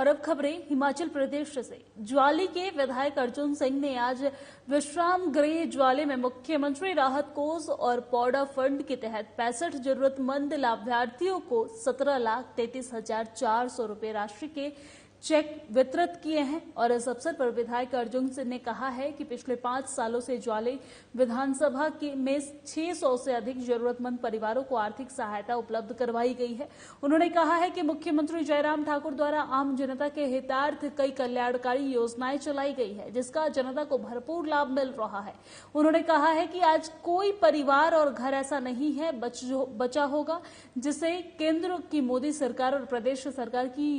और अब खबरें हिमाचल प्रदेश से। ज्वाली के विधायक अर्जुन सिंह ने आज विश्राम गृह ज्वाली में मुख्यमंत्री राहत कोष और पौड़ा फंड के तहत 65 जरूरतमंद लाभार्थियों को 17,33,400 रुपए राशि के चेक वितरित किए हैं। और इस अवसर पर विधायक अर्जुन सिंह ने कहा है कि पिछले 5 सालों से ज्वाली विधानसभा में 600 से अधिक जरूरतमंद परिवारों को आर्थिक सहायता उपलब्ध करवाई गई है। उन्होंने कहा है कि मुख्यमंत्री जयराम ठाकुर द्वारा आम जनता के हितार्थ कई कल्याणकारी योजनाएं चलाई गई है, जिसका जनता को भरपूर लाभ मिल रहा है। उन्होंने कहा है कि आज कोई परिवार और घर ऐसा नहीं है बचा होगा जिसे केंद्र की मोदी सरकार और प्रदेश सरकार की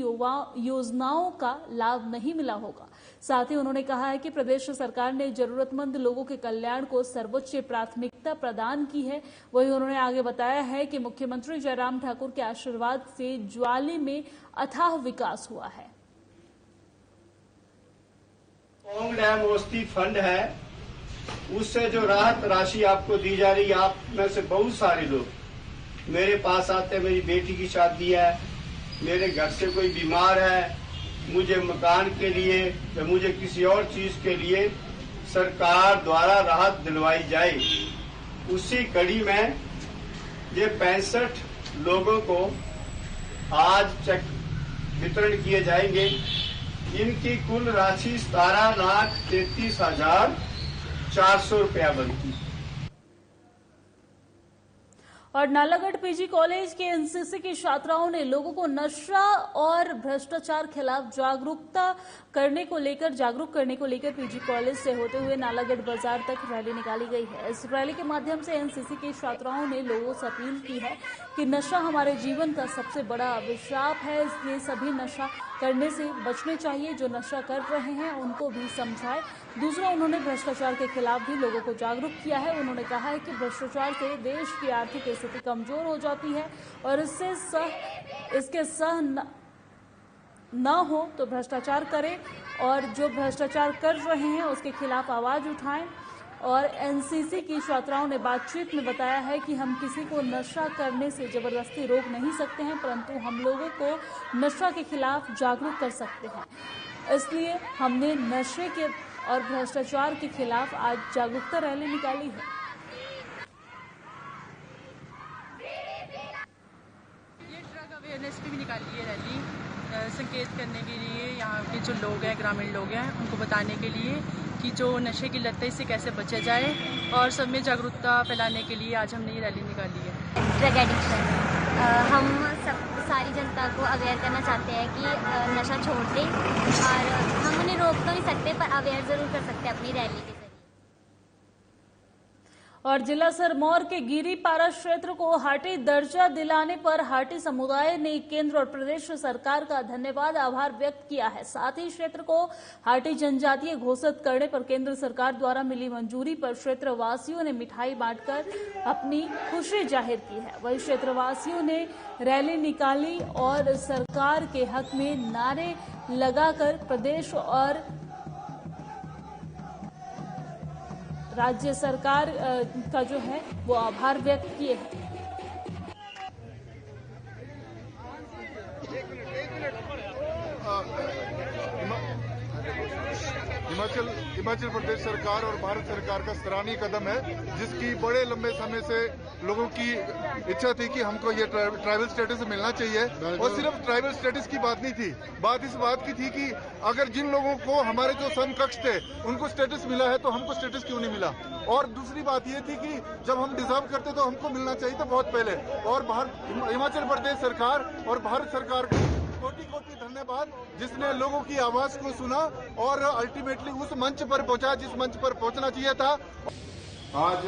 योजनाओं का लाभ नहीं मिला होगा। साथ ही उन्होंने कहा है कि प्रदेश सरकार ने जरूरतमंद लोगों के कल्याण को सर्वोच्च प्राथमिकता प्रदान की है। वहीं उन्होंने आगे बताया है कि मुख्यमंत्री जयराम ठाकुर के आशीर्वाद से ज्वाली में अथाह विकास हुआ है। पौंग डैम ओस्ती फंड है, उससे जो राहत राशि आपको दी जा रही है, आप में से बहुत सारे लोग मेरे पास आते हैं, मेरी बेटी की शादी है, मेरे घर से कोई बीमार है, मुझे मकान के लिए या मुझे किसी और चीज के लिए सरकार द्वारा राहत दिलवाई जाए। उसी कड़ी में ये 65 लोगों को आज चेक वितरण किए जाएंगे। इनकी कुल राशि 17,33,400 रुपया बनती है। और नालागढ़ पीजी कॉलेज के एनसीसी की छात्राओं ने लोगों को नशा और भ्रष्टाचार खिलाफ जागरूक करने को लेकर पीजी कॉलेज से होते हुए नालागढ़ बाजार तक रैली निकाली गई है। इस रैली के माध्यम से एनसीसी की छात्राओं ने लोगों से अपील की है कि नशा हमारे जीवन का सबसे बड़ा अभिशाप है, इसलिए सभी नशा करने से बचने चाहिए। जो नशा कर रहे हैं उनको भी समझाए। दूसरा, उन्होंने भ्रष्टाचार के खिलाफ भी लोगों को जागरूक किया है। उन्होंने कहा है कि भ्रष्टाचार से देश की आर्थिक स्थिति कमजोर हो जाती है और इसके सह न हो तो भ्रष्टाचार करें, और जो भ्रष्टाचार कर रहे हैं उसके खिलाफ आवाज उठाएं। और एनसीसी की छात्राओं ने बातचीत में बताया है कि हम किसी को नशा करने से जबरदस्ती रोक नहीं सकते हैं, परंतु हम लोगों को नशा के खिलाफ जागरूक कर सकते हैं। इसलिए हमने नशे के और भ्रष्टाचार के खिलाफ आज जागरूकता रैली निकाली है। ये ड्रग अवेयरनेस पे भी निकाली है रैली, संकेत करने के लिए यहाँ के जो लोग हैं, ग्रामीण लोग हैं, उनको बताने के लिए कि जो नशे की लत है इससे कैसे बचा जाए, और सब में जागरूकता फैलाने के लिए आज हमने ये रैली निकाली है। ड्रग एडिक्शन, हम सब सारी जनता को अवेयर करना चाहते हैं कि नशा छोड़ दें, और हम उन्हें रोक तो नहीं सकते पर अवेयर जरूर कर सकते हैं अपनी रैली के जरिए। और जिला सिरमौर के गिरीपारा क्षेत्र को हाटी दर्जा दिलाने पर हाटी समुदाय ने केंद्र और प्रदेश सरकार का धन्यवाद आभार व्यक्त किया है। साथ ही क्षेत्र को हाटी जनजातीय घोषित करने पर केंद्र सरकार द्वारा मिली मंजूरी पर क्षेत्रवासियों ने मिठाई बांटकर अपनी खुशी जाहिर की है। वहीं क्षेत्रवासियों ने रैली निकाली और सरकार के हक में नारे लगाकर प्रदेश और राज्य सरकार का जो है वो आभार व्यक्त किए हैं। हिमाचल प्रदेश सरकार और भारत सरकार का सराहनीय कदम है, जिसकी बड़े लंबे समय से लोगों की इच्छा थी कि हमको ये ट्राइबल स्टेटस मिलना चाहिए। और सिर्फ ट्राइबल स्टेटस की बात नहीं थी, बात इस बात की थी कि अगर जिन लोगों को हमारे जो समकक्ष थे उनको स्टेटस मिला है तो हमको स्टेटस क्यों नहीं मिला। और दूसरी बात ये थी कि जब हम डिजर्व करते तो हमको मिलना चाहिए था बहुत पहले। और हिमाचल प्रदेश सरकार और भारत सरकार को कोटि कोटि धन्यवाद, जिसने लोगों की आवाज को सुना और अल्टीमेटली उस मंच पर पहुंचा जिस मंच पर पहुंचना चाहिए था। आज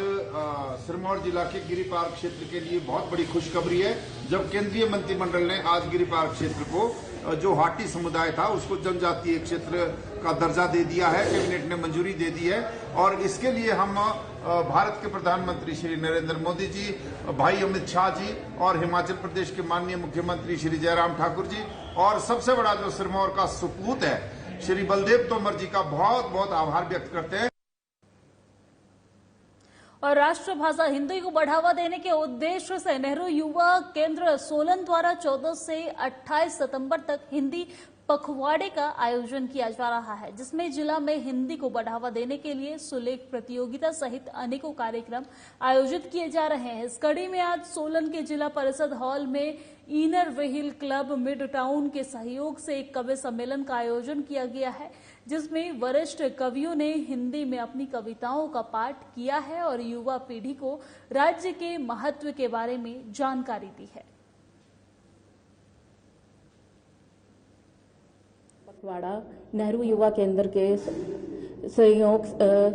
सिरमौर जिला के गिरीपार क्षेत्र के लिए बहुत बड़ी खुशखबरी है, जब केंद्रीय मंत्रिमंडल ने आज गिरीपार क्षेत्र को जो हाटी समुदाय था उसको जनजातीय क्षेत्र का दर्जा दे दिया है, कैबिनेट ने मंजूरी दे दी है। और इसके लिए हम भारत के प्रधानमंत्री श्री नरेंद्र मोदी जी, भाई अमित शाह जी और हिमाचल प्रदेश के माननीय मुख्यमंत्री श्री जयराम ठाकुर जी और सबसे बड़ा जो सिरमौर का सपूत है श्री बलदेव तोमर जी का बहुत बहुत आभार व्यक्त करते हैं। और राष्ट्रभाषा हिंदी को बढ़ावा देने के उद्देश्य से नेहरू युवा केंद्र सोलन द्वारा 14 से 28 सितंबर तक हिंदी पखवाड़े का आयोजन किया जा रहा है, जिसमें जिला में हिंदी को बढ़ावा देने के लिए सुलेख प्रतियोगिता सहित अनेकों कार्यक्रम आयोजित किए जा रहे हैं। इस कड़ी में आज सोलन के जिला परिषद हॉल में inner wheel club mid town के सहयोग से एक कवि सम्मेलन का आयोजन किया गया है, जिसमें वरिष्ठ कवियों ने हिंदी में अपनी कविताओं का पाठ किया है और युवा पीढ़ी को राज्य के महत्व के बारे में जानकारी दी है। पखवाड़ा नेहरू युवा केंद्र के सहयोग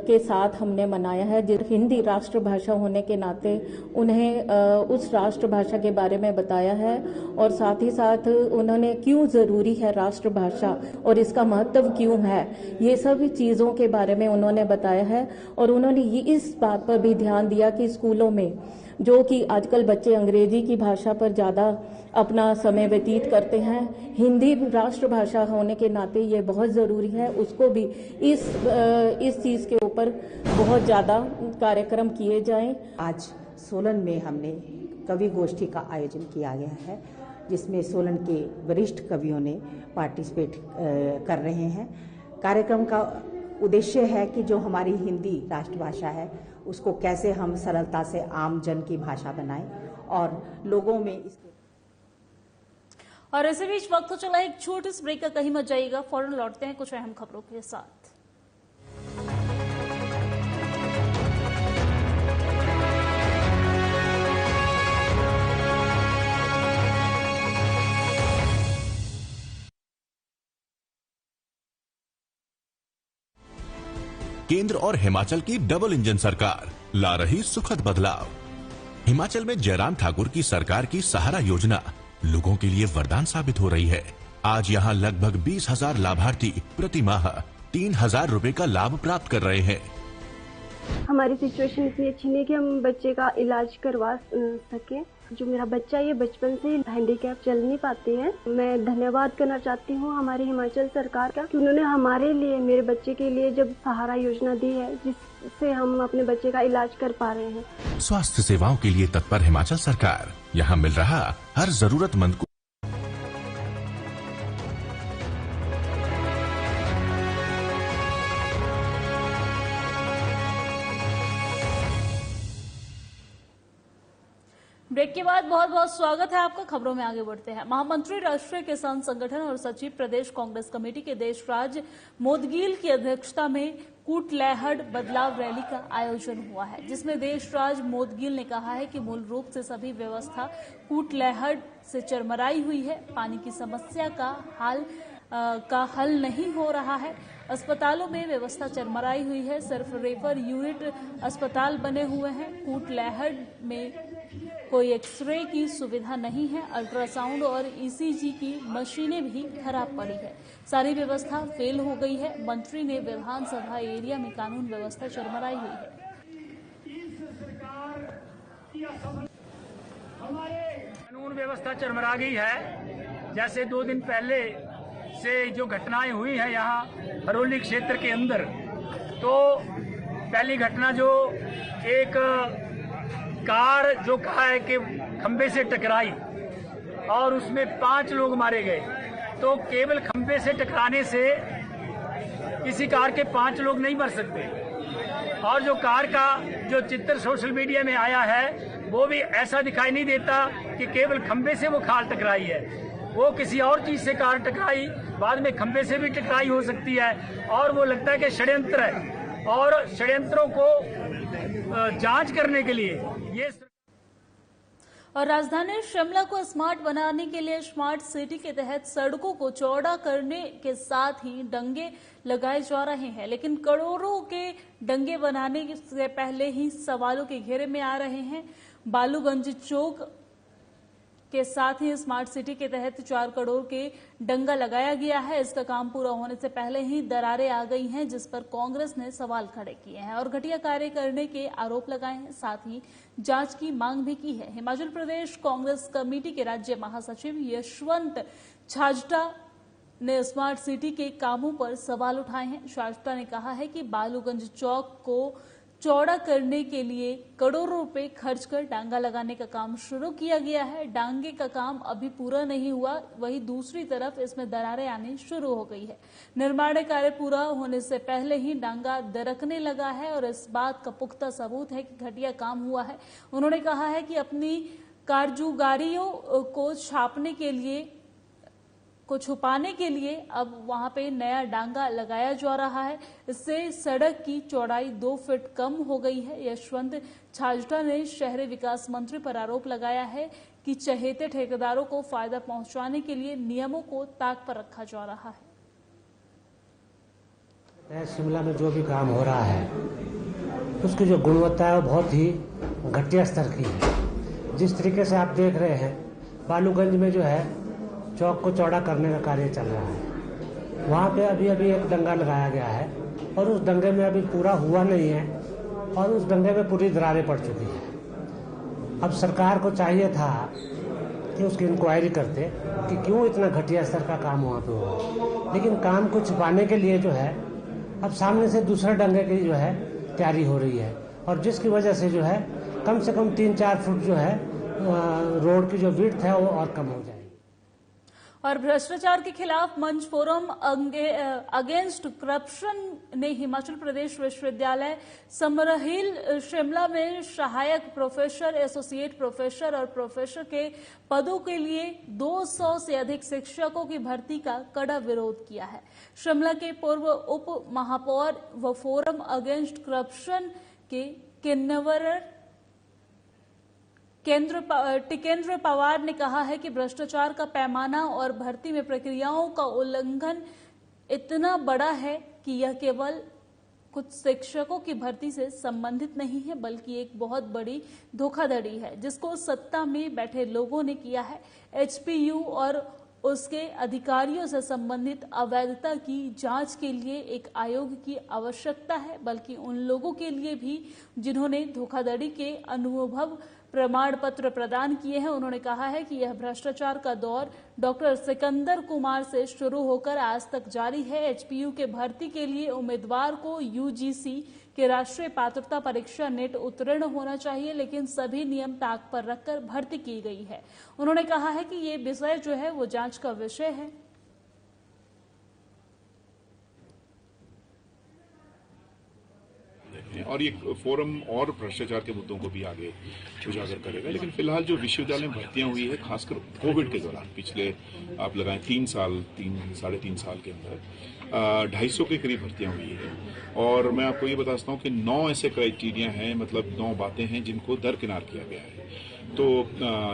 के साथ हमने मनाया है। हिंदी राष्ट्रभाषा होने के नाते उन्हें उस राष्ट्रभाषा के बारे में बताया है और साथ ही साथ उन्होंने क्यों जरूरी है राष्ट्रभाषा और इसका महत्व क्यों है, ये सब चीजों के बारे में उन्होंने बताया है। और उन्होंने इस बात पर भी ध्यान दिया कि स्कूलों में जो कि आजकल बच्चे अंग्रेजी की भाषा पर ज्यादा अपना समय व्यतीत करते हैं, हिंदी राष्ट्रभाषा होने के नाते ये बहुत जरूरी है, उसको भी इस चीज के ऊपर बहुत ज्यादा कार्यक्रम किए जाएं। आज सोलन में हमने कवि गोष्ठी का आयोजन किया गया है, जिसमें सोलन के वरिष्ठ कवियों ने पार्टिसिपेट कर रहे हैं। कार्यक्रम का उद्देश्य है कि जो हमारी हिंदी राष्ट्रभाषा है उसको कैसे हम सरलता से आम जन की भाषा बनाएं और लोगों में इसके। और इसी बीच वक्त तो चला एक छोटे से ब्रेक का, कहीं मत जाइएगा, फौरन लौटते हैं कुछ अहम खबरों के साथ। केंद्र और हिमाचल की डबल इंजन सरकार ला रही सुखद बदलाव। हिमाचल में जयराम ठाकुर की सरकार की सहारा योजना लोगों के लिए वरदान साबित हो रही है। आज यहां लगभग 20,000 लाभार्थी प्रति माह 3,000 रुपए का लाभ प्राप्त कर रहे हैं। हमारी सिचुएशन इतनी अच्छी नहीं कि हम बच्चे का इलाज करवा सके। जो मेरा बच्चा ये बचपन से हैंडीकैप, चल नहीं पाते हैं। मैं धन्यवाद करना चाहती हूँ हमारी हिमाचल सरकार का कि उन्होंने हमारे लिए, मेरे बच्चे के लिए जब सहारा योजना दी है, जिससे हम अपने बच्चे का इलाज कर पा रहे हैं। स्वास्थ्य सेवाओं के लिए तत्पर हिमाचल सरकार, यहाँ मिल रहा हर जरूरतमंद को। ब्रेक के बाद बहुत बहुत स्वागत है आपका। खबरों में आगे बढ़ते हैं। महामंत्री राष्ट्रीय किसान संगठन और सचिव प्रदेश कांग्रेस कमेटी के देशराज मोदगिल की अध्यक्षता में कूटलैहड़ बदलाव रैली का आयोजन हुआ है, जिसमें देशराज मोदगिल ने कहा है कि मूल रूप से सभी व्यवस्था कूटलैहड़ से चरमराई हुई है। पानी की समस्या का हल नहीं हो रहा है। अस्पतालों में व्यवस्था चरमराई हुई है। सिर्फ रेफर यूनिट अस्पताल बने हुए हैं। कूटलैहड़ में कोई एक्सरे की सुविधा नहीं है। अल्ट्रासाउंड और ईसीजी की मशीनें भी खराब पड़ी है। सारी व्यवस्था फेल हो गई है। मंत्री ने विधानसभा एरिया में कानून व्यवस्था चरमराई हुई है। कानून व्यवस्था चरमरा गई है। जैसे 2 दिन पहले से जो घटनाएं हुई हैं यहाँ हरोली क्षेत्र के अंदर, तो पहली घटना जो एक कार जो कहा है कि खंबे से टकराई और उसमें 5 लोग मारे गए। तो केवल खंबे से टकराने से किसी कार के 5 लोग नहीं मर सकते। और जो कार का जो चित्र सोशल मीडिया में आया है वो भी ऐसा दिखाई नहीं देता कि केवल खंबे से वो कार टकराई है। वो किसी और चीज से कार टकराई, बाद में खंबे से भी टकराई हो सकती है। और वो लगता है कि षड्यंत्र है और षड्यंत्रों को जांच करने के लिए ये। और राजधानी शिमला को स्मार्ट बनाने के लिए स्मार्ट सिटी के तहत सड़कों को चौड़ा करने के साथ ही डंगे लगाए जा रहे हैं, लेकिन करोड़ों के डंगे बनाने से पहले ही सवालों के घेरे में आ रहे हैं। बालूगंज चौक के साथ ही स्मार्ट सिटी के तहत 4 करोड़ के डंगा लगाया गया है। इसका काम पूरा होने से पहले ही दरारें आ गई हैं, जिस पर कांग्रेस ने सवाल खड़े किए हैं और घटिया कार्य करने के आरोप लगाए हैं। साथ ही जांच की मांग भी की है। हिमाचल प्रदेश कांग्रेस कमेटी के राज्य महासचिव यशवंत छाजटा ने स्मार्ट सिटी के कामों पर सवाल उठाए हैं। छाजटा ने कहा है कि बालूगंज चौक को चौड़ा करने के लिए करोड़ों रुपए खर्च कर डांगा लगाने का काम शुरू किया गया है। डांगे का काम अभी पूरा नहीं हुआ, वहीं दूसरी तरफ इसमें दरारें आनी शुरू हो गई है। निर्माण कार्य पूरा होने से पहले ही डांगा दरकने लगा है और इस बात का पुख्ता सबूत है कि घटिया काम हुआ है। उन्होंने कहा है कि अपनी कारगुजारियों को छुपाने के लिए अब वहां पे नया डांगा लगाया जा रहा है। इससे सड़क की चौड़ाई 2 फीट कम हो गई है। यशवंत छाजटा ने शहरी विकास मंत्री पर आरोप लगाया है कि चहेते ठेकेदारों को फायदा पहुंचाने के लिए नियमों को ताक पर रखा जा रहा है। शिमला में जो भी काम हो रहा है उसकी जो गुणवत्ता है वो बहुत ही घटिया स्तर की है। जिस तरीके से आप देख रहे हैं बालूगंज में जो है चौक को चौड़ा करने का कार्य चल रहा है, वहाँ पे अभी एक डंगा लगाया गया है और उस डंगे में अभी पूरा हुआ नहीं है और उस डंगे में पूरी दरारें पड़ चुकी है। अब सरकार को चाहिए था कि उसकी इंक्वायरी करते कि क्यों इतना घटिया स्तर का काम वहाँ पे हुआ, लेकिन काम को छिपाने के लिए जो है अब सामने से दूसरे डंगे की जो है तैयारी हो रही है और जिसकी वजह से जो है कम से कम 3-4 फुट जो है रोड की जो विड्थ है वो और कम हो जाएगी। और भ्रष्टाचार के खिलाफ मंच फोरम अगेंस्ट करप्शन ने हिमाचल प्रदेश विश्वविद्यालय समरहिल शिमला में सहायक प्रोफेसर, एसोसिएट प्रोफेसर और प्रोफेसर के पदों के लिए 200 से अधिक शिक्षकों की भर्ती का कड़ा विरोध किया है। शिमला के पूर्व उप महापौर व फोरम अगेंस्ट करप्शन के टिकेंद्र पवार ने कहा है कि भ्रष्टाचार का पैमाना और भर्ती में प्रक्रियाओं का उल्लंघन इतना बड़ा है कि यह केवल कुछ शिक्षकों की भर्ती से संबंधित नहीं है बल्कि एक बहुत बड़ी धोखाधड़ी है जिसको सत्ता में बैठे लोगों ने किया है। एचपीयू और उसके अधिकारियों से संबंधित अवैधता की जांच के लिए एक आयोग की आवश्यकता है, बल्कि उन लोगों के लिए भी जिन्होंने धोखाधड़ी के अनुभव प्रमाण पत्र प्रदान किए हैं। उन्होंने कहा है कि यह भ्रष्टाचार का दौर डॉक्टर सिकंदर कुमार से शुरू होकर आज तक जारी है। एचपीयू के भर्ती के लिए उम्मीदवार को यूजीसी के राष्ट्रीय पात्रता परीक्षा नेट उत्तीर्ण होना चाहिए, लेकिन सभी नियम ताक पर रखकर भर्ती की गई है। उन्होंने कहा है कि ये विषय जो है वो जांच का विषय है। और ये फोरम और भ्रष्टाचार के मुद्दों को भी आगे उजागर करेगा। लेकिन फिलहाल जो विश्वविद्यालय में भर्तियां हुई है, खासकर कोविड के दौरान पिछले आप लगाएं 3 साढ़े 3 साल के अंदर 250 के करीब भर्तियां हुई है। और मैं आपको ये बता सकता हूँ कि 9 ऐसे क्राइटेरिया हैं, मतलब 9 बातें हैं जिनको दरकिनार किया गया है। तो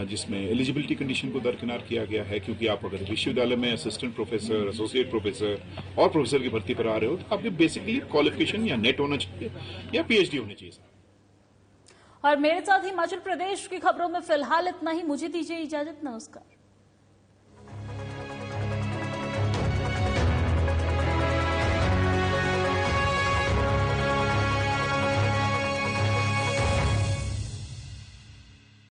जिसमें एलिजिबिलिटी कंडीशन को दरकिनार किया गया है, क्योंकि आप अगर विश्वविद्यालय में असिस्टेंट प्रोफेसर, एसोसिएट प्रोफेसर और प्रोफेसर की भर्ती पर आ रहे हो तो आपके बेसिकली क्वालिफिकेशन या नेट होना चाहिए या पीएचडी होनी चाहिए। और मेरे साथ हिमाचल प्रदेश की खबरों में फिलहाल इतना ही। मुझे दीजिए इजाजत, नमस्कार।